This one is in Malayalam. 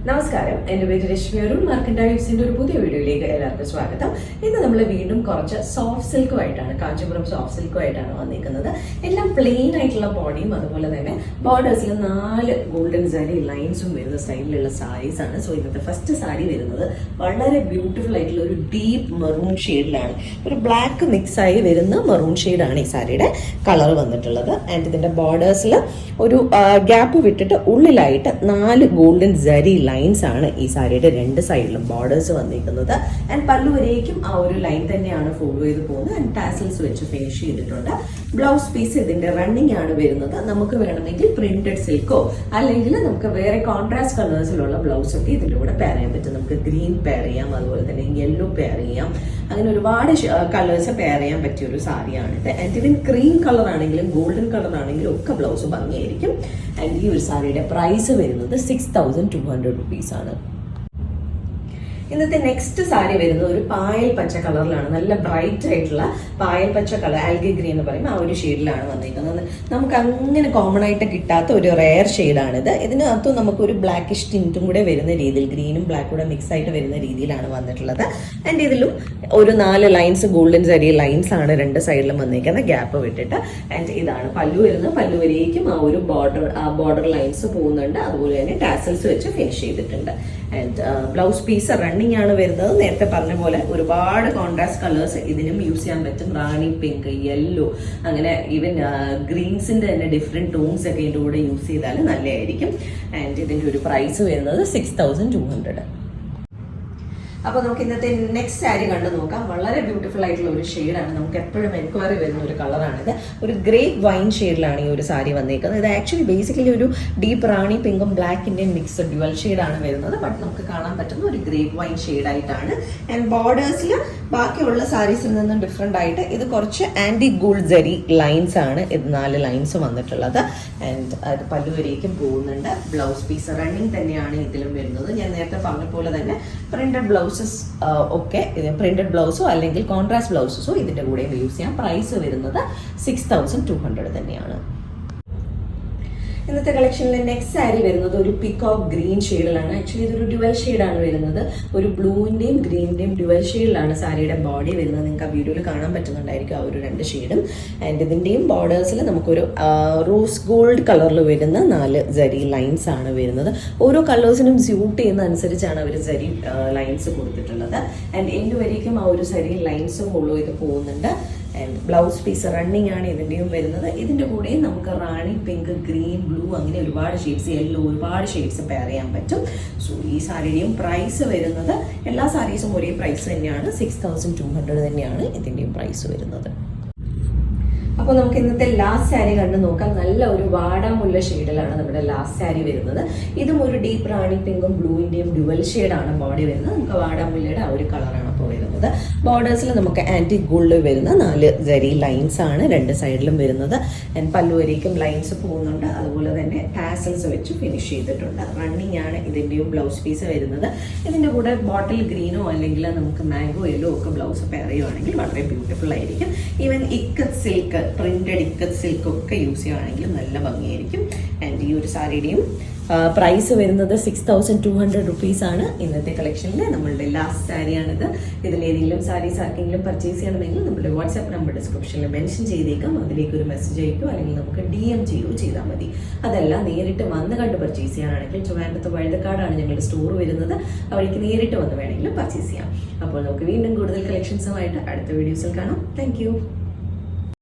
നമസ്കാരം, എൻ്റെ പേര് രശ്മി അരുൺ. മാർക്കൻഡൈവ്സിന്റെ ഒരു പുതിയ വീഡിയോയിലേക്ക് എല്ലാവർക്കും സ്വാഗതം. ഇന്ന് നമ്മൾ വീണ്ടും കുറച്ച് സോഫ്റ്റ് സിൽക്കുമായിട്ടാണ്, കാഞ്ചീപുരം സോഫ്റ്റ് സിൽക്കുമായിട്ടാണ് വന്നിരിക്കുന്നത്. എല്ലാം പ്ലെയിൻ ആയിട്ടുള്ള ബോഡിയും അതുപോലെ തന്നെ ബോർഡേഴ്സിൽ 4 ഗോൾഡൻ സാരി ലൈൻസും വരുന്ന സ്റ്റൈലിലുള്ള സാരീസ് ആണ്. സോ ഇന്നത്തെ ഫസ്റ്റ് സാരി വരുന്നത് വളരെ ബ്യൂട്ടിഫുൾ ആയിട്ടുള്ള ഒരു ഡീപ്പ് മെറൂൺ ഷെയ്ഡിലാണ്. ഒരു ബ്ലാക്ക് മിക്സ് ആയി വരുന്ന മെറൂൺ ഷെയ്ഡാണ് ഈ സാരിയുടെ കളർ വന്നിട്ടുള്ളത്. ആൻഡ് ഇതിന്റെ ബോർഡേഴ്സിൽ ഒരു ഗ്യാപ്പ് വിട്ടിട്ട് ഉള്ളിലായിട്ട് 4 ഗോൾഡൻ സാരി ലൈൻസ് ആണ് ഈ സാരിയുടെ 2 സൈഡിലും ബോർഡേഴ്സ് വന്നിരിക്കുന്നത്. ആൻഡ് പല്ലു വരേക്കും ആ ഒരു ലൈൻ തന്നെയാണ് ഫോളോ ചെയ്ത് പോകുന്നത്. ആൻഡ് ടാസൽസ് വെച്ച് ഫിനിഷ് ചെയ്തിട്ടുണ്ട്. ബ്ലൗസ് പീസ് ഇതിന്റെ റണ്ണിങ് ആണ് വരുന്നത്. നമുക്ക് വേണമെങ്കിൽ പ്രിന്റഡ് സിൽക്കോ അല്ലെങ്കിൽ നമുക്ക് വേറെ കോൺട്രാസ്റ്റ് കളേഴ്സിലുള്ള ബ്ലൗസ് ഒക്കെ ഇതിന്റെ കൂടെ പെയർ ചെയ്യാൻ പറ്റും. നമുക്ക് ഗ്രീൻ പെയർ ചെയ്യാം, അതുപോലെ തന്നെ യെല്ലോ പെയർ ചെയ്യാം. അങ്ങനെ ഒരുപാട് കളേഴ്സ് പെയർ ചെയ്യാൻ പറ്റിയ ഒരു സാരിയാണിത്. ആൻഡ് ഇതിൻ ക്രീം കളർ ആണെങ്കിലും ഗോൾഡൻ കളർ ആണെങ്കിലും ഒക്കെ ബ്ലൗസ് ഭംഗിയായിരിക്കും. ആൻഡ് ഈ ഒരു സാരിയുടെ പ്രൈസ് വരുന്നത് 6200 rupees ആണ്. ഇന്നത്തെ നെക്സ്റ്റ് സാരി വരുന്നത് ഒരു പായൽ പച്ച കളറിലാണ്. നല്ല ബ്രൈറ്റ് ആയിട്ടുള്ള പായൽ പച്ച കളർ, ആൽഗി ഗ്രീൻ എന്ന് പറയും, ആ ഒരു ഷെയ്ഡിലാണ് വന്നിരിക്കുന്നത്. നമുക്ക് അങ്ങനെ കോമൺ ആയിട്ട് കിട്ടാത്ത ഒരു റെയർ ഷെയ്ഡാണിത്. ഇതിനകത്തും നമുക്ക് ഒരു ബ്ലാക്കിഷ് ടിൻറ്റും കൂടെ വരുന്ന രീതിയിൽ, ഗ്രീനും ബ്ലാക്കും കൂടെ മിക്സ് ആയിട്ട് വരുന്ന രീതിയിലാണ് വന്നിട്ടുള്ളത്. ആൻഡ് ഇതിലും ഒരു 4 ലൈൻസ് ഗോൾഡൻ സാരി ലൈൻസ് ആണ് 2 സൈഡിലും വന്നിരിക്കുന്നത്, ഗ്യാപ്പ് വിട്ടിട്ട്. ആൻഡ് ഇതാണ് പല്ലു വരുന്നത്. പല്ലു വരേക്കും ആ ഒരു ബോർഡർ ലൈൻസ് പോകുന്നുണ്ട്. അതുപോലെ തന്നെ ടാസൽസ് വെച്ച് ഫിനിഷ് ചെയ്തിട്ടുണ്ട്. ആൻഡ് ബ്ലൗസ് പീസ് റണ്ണിങ് ആണ് വരുന്നത്. നേരത്തെ പറഞ്ഞ പോലെ ഒരുപാട് കോൺട്രാസ്റ്റ് കളേഴ്സ് ഇതിനും യൂസ് ചെയ്യാൻ പറ്റും. റാണി പിങ്ക്, യെല്ലോ, അങ്ങനെ ഈവൻ ഗ്രീൻസിന്റെ തന്നെ ഡിഫറെന്റ് ടോൺസ് ഒക്കെ ഇതിന്റെ കൂടെ യൂസ് ചെയ്താൽ നല്ലതായിരിക്കും. ആൻഡ് ഇതിന്റെ ഒരു പ്രൈസ് വരുന്നത് 6200. അപ്പോൾ നമുക്ക് ഇന്നത്തെ നെക്സ്റ്റ് സാരി കണ്ടു നോക്കാം. വളരെ ബ്യൂട്ടിഫുൾ ആയിട്ടുള്ള ഒരു ഷെയ്ഡാണ്. നമുക്ക് എപ്പോഴും എൻക്വയറി വരുന്ന ഒരു കളറാണിത്. ഒരു ഗ്രേപ്പ് വൈൻ ഷെയ്ഡിലാണ് ഈ ഒരു സാരി വന്നിരിക്കുന്നത്. ഇത് ആക്ച്വലി ബേസിക്കലി ഒരു ഡീപ്പ് റാണി പിങ്കും ബ്ലാക്കിന്റെയും മിക്സ് ഡ്യുവൽ ഷെയ്ഡാണ് വരുന്നത്. ബട്ട് നമുക്ക് കാണാൻ പറ്റുന്ന ഒരു ഗ്രേപ്പ് വൈൻ ഷെയ്ഡായിട്ടാണ്. ആൻഡ് ബോർഡേഴ്സിൽ ബാക്കിയുള്ള സാരീസിൽ നിന്നും ഡിഫറെന്റ് ആയിട്ട് ഇത് കുറച്ച് ആന്റി ഗോൾഡ് ജരി ലൈൻസ് ആണ്. ഇത് 4 ലൈൻസ് വന്നിട്ടുള്ളത്. ആൻഡ് അത് പല്ലു വരേക്കും പോകുന്നുണ്ട്. ബ്ലൗസ് പീസ് റണ്ണിങ് തന്നെയാണ് ഇതിലും വരുന്നത്. ഞാൻ നേരത്തെ പറഞ്ഞ പോലെ തന്നെ പ്രിന്റഡ് ബ്ലൗസസ് ഒക്കെ പ്രിന്റഡ് ബ്ലൗസോ അല്ലെങ്കിൽ കോൺട്രാസ്റ്റ് ബ്ലൗസസോ ഇതിന്റെ കൂടെ യൂസ് ചെയ്യാം. പ്രൈസ് വരുന്നത് 6200 തന്നെയാണ്. ഇന്നത്തെ കളക്ഷനിലെ നെക്സ്റ്റ് സാരി വരുന്നത് ഒരു പിക്കോക്ക് ഗ്രീൻ ഷെയ്ഡിലാണ്. ആക്ച്വലി ഇതൊരു ഡ്യുവൽ ഷെയ്ഡാണ് വരുന്നത്. ഒരു ബ്ലൂവിന്റെയും ഗ്രീനിന്റെയും ഡ്യുവൽ ഷെയ്ഡിലാണ് സാരിയുടെ ബോഡി വരുന്നത്. നിങ്ങൾക്ക് ആ വീഡിയോയിൽ കാണാൻ പറ്റുന്നുണ്ടായിരിക്കും ആ ഒരു 2 ഷെയ്ഡും. ആൻഡ് ഇതിന്റെയും ബോർഡേഴ്സിൽ നമുക്കൊരു റോസ് ഗോൾഡ് കളറിൽ വരുന്ന 4 ജരി ലൈൻസ് ആണ് വരുന്നത്. ഓരോ കളേഴ്സിനും സ്യൂട്ട് ചെയ്യുന്ന അനുസരിച്ചാണ് അവർ ജരി ലൈൻസ് കൊടുത്തിട്ടുള്ളത്. ആൻഡ് എൻഡ് വരേക്കും ആ ഒരു ജരി ലൈൻസ് ഫോളോ ചെയ്ത് പോകുന്നുണ്ട്. ആൻഡ് ബ്ലൗസ് പീസ് റണ്ണിങ് ആണ് ഇതിന്റെയും വരുന്നത്. ഇതിന്റെ കൂടെ നമുക്ക് റാണി പിങ്ക്, ഗ്രീൻ, ബ്ലൂ, അങ്ങനെ ഒരുപാട് ഷെയ്ഡ്സ്, യെല്ലോ, ഒരുപാട് ഷെയ്ഡ്സ് പെയർ ചെയ്യാൻ പറ്റും. സോ ഈ സാരിയുടെയും പ്രൈസ് വരുന്നത്, എല്ലാ സാരീസും ഒരേ പ്രൈസ് തന്നെയാണ്, 6200 തന്നെയാണ് ഇതിന്റെയും പ്രൈസ് വരുന്നത്. അപ്പോൾ നമുക്ക് ഇന്നത്തെ ലാസ്റ്റ് സാരി കണ്ടു നോക്കാം. നല്ല ഒരു വാടാമുല്ല ഷെയ്ഡിലാണ് നമ്മുടെ ലാസ്റ്റ് സാരി വരുന്നത്. ഇതും ഒരു ഡീപ്പ് റാണി പിങ്കും ബ്ലൂവിന്റെയും ഡ്യുവൽ ഷെയ്ഡാണ് ബോഡി വരുന്നത്. നമുക്ക് വാടാമുല്ലയുടെ ആ ഒരു കളറാണ് അപ്പോൾ വരുന്നത്. ബോർഡേഴ്സിൽ നമുക്ക് ആന്റി ഗോൾഡ് വരുന്ന 4 ജരി ലൈൻസ് ആണ് 2 സൈഡിലും വരുന്നത്. ആൻഡ് പല്ലു വരേക്കും ലൈൻസ് പോകുന്നുണ്ട്. അതുപോലെ തന്നെ ടാസൽസ് വെച്ച് ഫിനിഷ് ചെയ്തിട്ടുണ്ട്. റണ്ണിങ് ആണ് ഇതിന്റെയും ബ്ലൗസ് പീസ് വരുന്നത്. ഇതിന്റെ കൂടെ ബോട്ടിൽ ഗ്രീനോ അല്ലെങ്കിൽ നമുക്ക് മാംഗോ യെല്ലോ ഒക്കെ ബ്ലൗസ് പെയർ ചെയ്യുവാണെങ്കിൽ വളരെ ബ്യൂട്ടിഫുൾ ആയിരിക്കും. Even ikat silk, printed ikat silk ഒക്കെ യൂസ് ചെയ്യുകയാണെങ്കിൽ നല്ല ഭംഗിയായിരിക്കും. ആൻഡ് ഈ ഒരു സാരിയുടെയും പ്രൈസ് വരുന്നത് 6200 rupees ആണ്. ഇന്നത്തെ കളക്ഷനിലെ നമ്മളുടെ ലാസ്റ്റ് സാരിയാണിത്. ഇതിലേതെങ്കിലും സാരീസ് ആർക്കെങ്കിലും പർച്ചേസ് ചെയ്യണമെങ്കിൽ നമ്മുടെ വാട്സ്ആപ്പ് നമ്പർ ഡിസ്ക്രിപ്ഷനിൽ മെൻഷൻ ചെയ്തേക്കാം. അതിലേക്ക് ഒരു മെസ്സേജ് അയക്കുകയോ അല്ലെങ്കിൽ നമുക്ക് DM ചെയ്യുകയോ ചെയ്താൽ മതി. അതല്ല നേരിട്ട് വന്ന് കണ്ട് പർച്ചേസ് ചെയ്യാനാണെങ്കിൽ ട്രിവാൻഡ്രത്ത് വഴുതക്കാടാണ് ഞങ്ങളുടെ സ്റ്റോർ വരുന്നത്. അവിടേക്ക് നേരിട്ട് വന്ന് വേണമെങ്കിലും പർച്ചേസ് ചെയ്യാം. അപ്പോൾ നമുക്ക് വീണ്ടും കൂടുതൽ കളക്ഷൻസുമായിട്ട് അടുത്ത വീഡിയോസിൽ കാണാം. താങ്ക്